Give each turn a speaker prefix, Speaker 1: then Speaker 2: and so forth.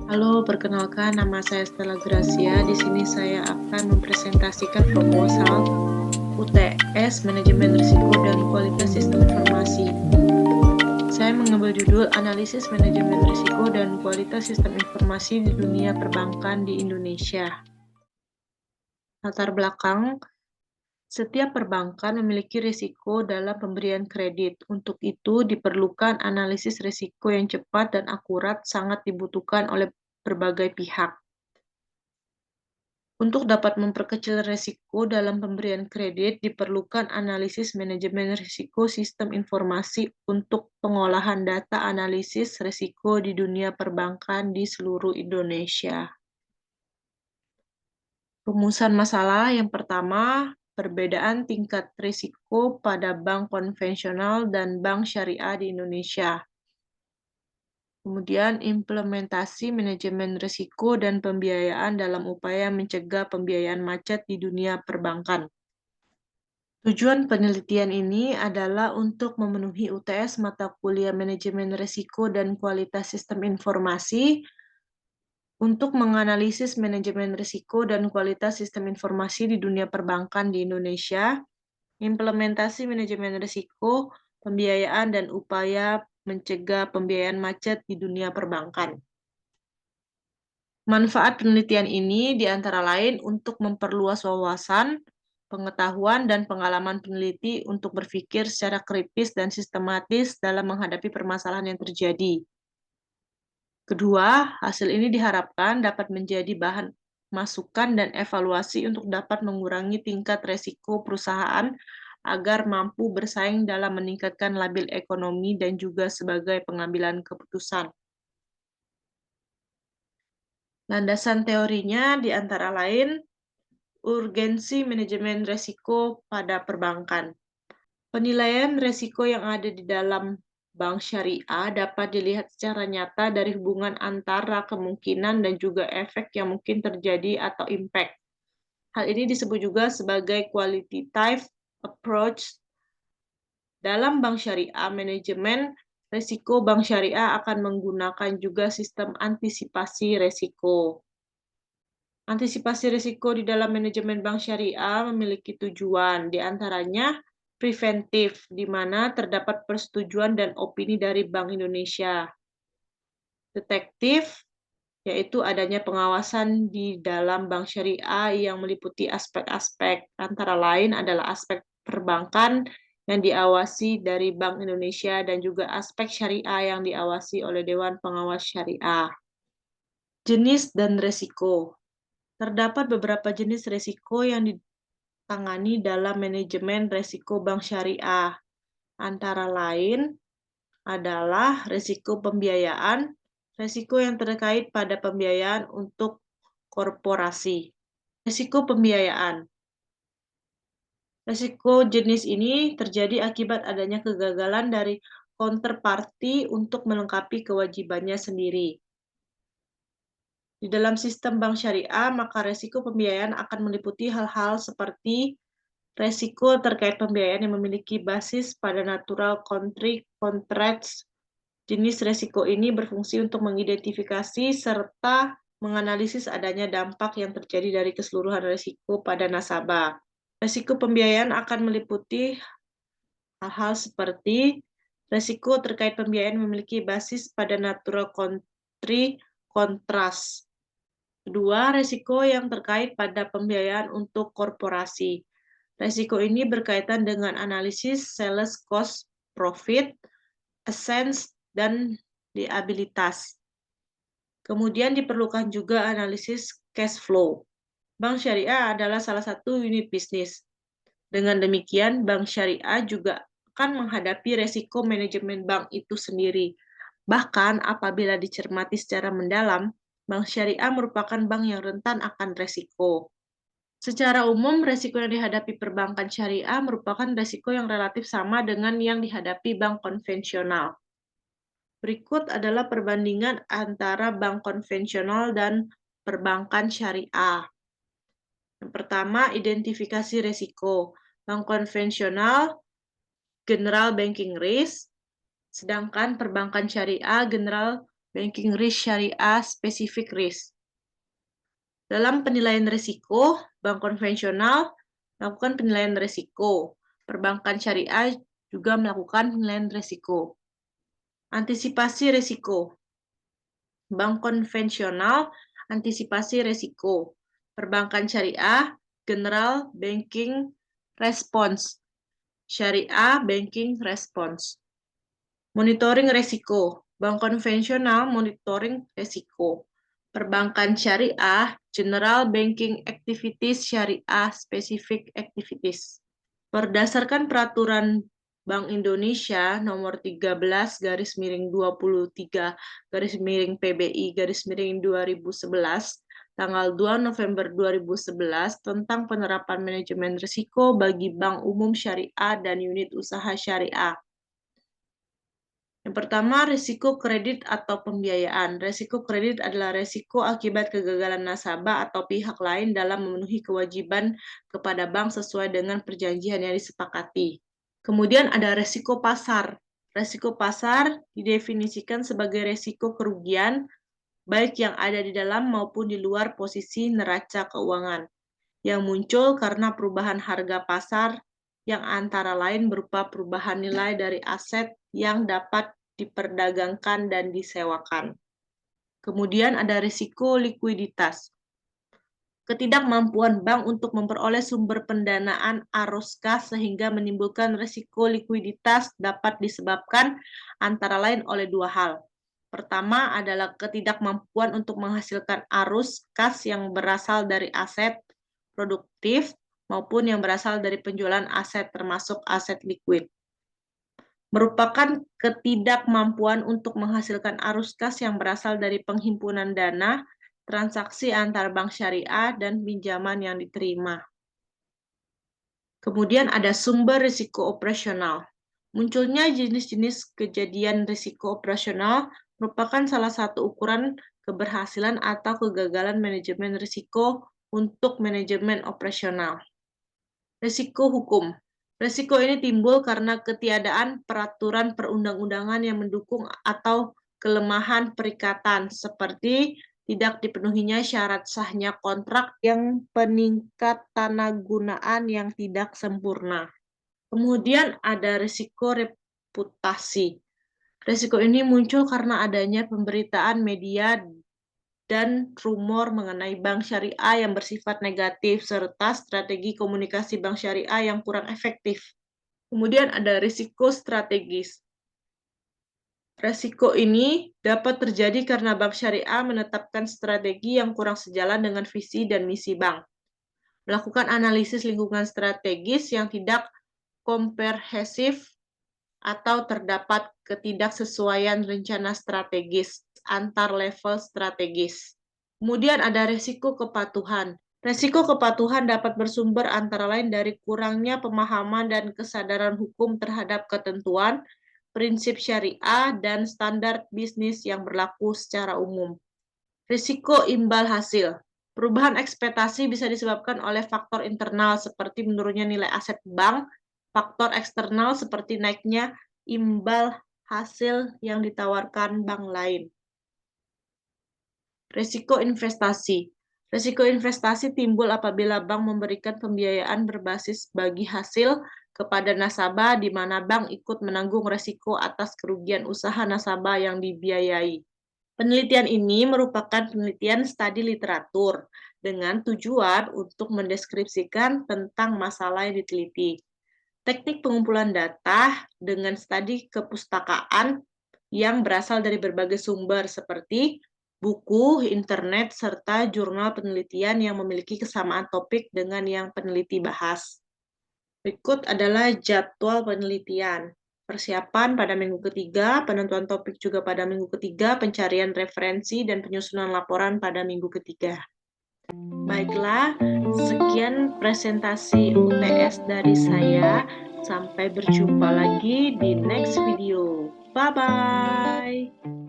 Speaker 1: Halo, perkenalkan nama saya Stella Gracia. Di sini saya akan mempresentasikan proposal UTS Manajemen Risiko dan Kualitas Sistem Informasi. Saya mengambil judul Analisis Manajemen Risiko dan Kualitas Sistem Informasi di Dunia Perbankan di Indonesia. Latar belakang, setiap perbankan memiliki risiko dalam pemberian kredit. Untuk itu, diperlukan analisis risiko yang cepat dan akurat sangat dibutuhkan oleh berbagai pihak. Untuk dapat memperkecil risiko dalam pemberian kredit, diperlukan analisis manajemen risiko sistem informasi untuk pengolahan data analisis risiko di dunia perbankan di seluruh Indonesia. Rumusan masalah yang pertama, perbedaan tingkat risiko pada bank konvensional dan bank syariah di Indonesia. Kemudian implementasi manajemen risiko dan pembiayaan dalam upaya mencegah pembiayaan macet di dunia perbankan. Tujuan penelitian ini adalah untuk memenuhi UTS mata kuliah manajemen risiko dan kualitas sistem informasi untuk menganalisis manajemen risiko dan kualitas sistem informasi di dunia perbankan di Indonesia, implementasi manajemen risiko, pembiayaan, dan upaya mencegah pembiayaan macet di dunia perbankan. Manfaat penelitian ini diantara lain untuk memperluas wawasan, pengetahuan, dan pengalaman peneliti untuk berpikir secara kritis dan sistematis dalam menghadapi permasalahan yang terjadi. Kedua, hasil ini diharapkan dapat menjadi bahan masukan dan evaluasi untuk dapat mengurangi tingkat resiko perusahaan agar mampu bersaing dalam meningkatkan labil ekonomi dan juga sebagai pengambilan keputusan. Landasan teorinya di antara lain urgensi manajemen risiko pada perbankan. Penilaian risiko yang ada di dalam bank syariah dapat dilihat secara nyata dari hubungan antara kemungkinan dan juga efek yang mungkin terjadi atau impact. Hal ini disebut juga sebagai qualitative approach. Dalam bank syariah, manajemen risiko bank syariah akan menggunakan juga sistem antisipasi risiko. Antisipasi risiko di dalam manajemen bank syariah memiliki tujuan, di antaranya preventif, di mana terdapat persetujuan dan opini dari Bank Indonesia. Detektif, yaitu adanya pengawasan di dalam bank syariah yang meliputi aspek-aspek, antara lain adalah aspek perbankan yang diawasi dari Bank Indonesia dan juga aspek syariah yang diawasi oleh Dewan Pengawas Syariah. Jenis dan risiko. Terdapat beberapa jenis risiko yang ditangani dalam manajemen risiko bank syariah. Antara lain adalah risiko pembiayaan, risiko yang terkait pada pembiayaan untuk korporasi. Risiko pembiayaan. Risiko jenis ini terjadi akibat adanya kegagalan dari counterparty untuk melengkapi kewajibannya sendiri. Di dalam sistem bank syariah, maka risiko pembiayaan akan meliputi hal-hal seperti risiko terkait pembiayaan yang memiliki basis pada natural contracts. Jenis risiko ini berfungsi untuk mengidentifikasi serta menganalisis adanya dampak yang terjadi dari keseluruhan risiko pada nasabah. Risiko pembiayaan akan meliputi hal-hal seperti risiko terkait pembiayaan memiliki basis pada natural contracts. Kedua, risiko yang terkait pada pembiayaan untuk korporasi. Risiko ini berkaitan dengan analisis sales cost profit, assets, dan liabilitas. Kemudian diperlukan juga analisis cash flow. Bank syariah adalah salah satu unit bisnis. Dengan demikian, bank syariah juga akan menghadapi resiko manajemen bank itu sendiri. Bahkan apabila dicermati secara mendalam, bank syariah merupakan bank yang rentan akan resiko. Secara umum, resiko yang dihadapi perbankan syariah merupakan resiko yang relatif sama dengan yang dihadapi bank konvensional. Berikut adalah perbandingan antara bank konvensional dan perbankan syariah. Yang pertama, identifikasi risiko. Bank konvensional, general banking risk, sedangkan perbankan syariah, general banking risk syariah specific risk. Dalam penilaian risiko, bank konvensional melakukan penilaian risiko. Perbankan syariah juga melakukan penilaian risiko. Antisipasi risiko. Bank konvensional antisipasi risiko. Perbankan syariah general banking response. Syariah banking response. Monitoring risiko. Bank konvensional monitoring risiko. Perbankan syariah general banking activities syariah specific activities. Berdasarkan peraturan Bank Indonesia nomor 13/23/PBI/2011 tanggal 2 November 2011 tentang penerapan manajemen risiko bagi bank umum syariah dan unit usaha syariah. Yang pertama, risiko kredit atau pembiayaan. Risiko kredit adalah risiko akibat kegagalan nasabah atau pihak lain dalam memenuhi kewajiban kepada bank sesuai dengan perjanjian yang disepakati. Kemudian ada risiko pasar. Risiko pasar didefinisikan sebagai risiko kerugian, baik yang ada di dalam maupun di luar posisi neraca keuangan, yang muncul karena perubahan harga pasar yang antara lain berupa perubahan nilai dari aset yang dapat diperdagangkan dan disewakan. Kemudian ada risiko likuiditas. Ketidakmampuan bank untuk memperoleh sumber pendanaan arus kas sehingga menimbulkan risiko likuiditas dapat disebabkan antara lain oleh dua hal. Pertama adalah ketidakmampuan untuk menghasilkan arus kas yang berasal dari aset produktif maupun yang berasal dari penjualan aset termasuk aset likuid. Merupakan ketidakmampuan untuk menghasilkan arus kas yang berasal dari penghimpunan dana, transaksi antar bank syariah, dan pinjaman yang diterima. Kemudian ada sumber risiko operasional. Munculnya jenis-jenis kejadian risiko operasional merupakan salah satu ukuran keberhasilan atau kegagalan manajemen risiko untuk manajemen operasional. Risiko hukum. Risiko ini timbul karena ketiadaan peraturan perundang-undangan yang mendukung atau kelemahan perikatan, seperti tidak dipenuhinya syarat sahnya kontrak yang peningkat tanah gunaan yang tidak sempurna. Kemudian ada risiko reputasi. Risiko ini muncul karena adanya pemberitaan media dan rumor mengenai bank syariah yang bersifat negatif, serta strategi komunikasi bank syariah yang kurang efektif. Kemudian ada risiko strategis. Risiko ini dapat terjadi karena bank syariah menetapkan strategi yang kurang sejalan dengan visi dan misi bank. Melakukan analisis lingkungan strategis yang tidak komprehensif atau terdapat ketidaksesuaian rencana strategis antar level strategis. Kemudian ada risiko kepatuhan. Risiko kepatuhan dapat bersumber antara lain dari kurangnya pemahaman dan kesadaran hukum terhadap ketentuan, prinsip syariah, dan standar bisnis yang berlaku secara umum. Risiko imbal hasil. Perubahan ekspektasi bisa disebabkan oleh faktor internal seperti menurunnya nilai aset bank, faktor eksternal seperti naiknya imbal hasil yang ditawarkan bank lain. Risiko investasi. Risiko investasi timbul apabila bank memberikan pembiayaan berbasis bagi hasil kepada nasabah di mana bank ikut menanggung risiko atas kerugian usaha nasabah yang dibiayai. Penelitian ini merupakan penelitian studi literatur dengan tujuan untuk mendeskripsikan tentang masalah yang diteliti. Teknik pengumpulan data dengan studi kepustakaan yang berasal dari berbagai sumber seperti buku, internet, serta jurnal penelitian yang memiliki kesamaan topik dengan yang peneliti bahas. Berikut adalah jadwal penelitian. Persiapan pada minggu ketiga, penentuan topik juga pada minggu ketiga, pencarian referensi, dan penyusunan laporan pada minggu ketiga. Baiklah, sekian presentasi UTS dari saya. Sampai berjumpa lagi di next video. Bye-bye.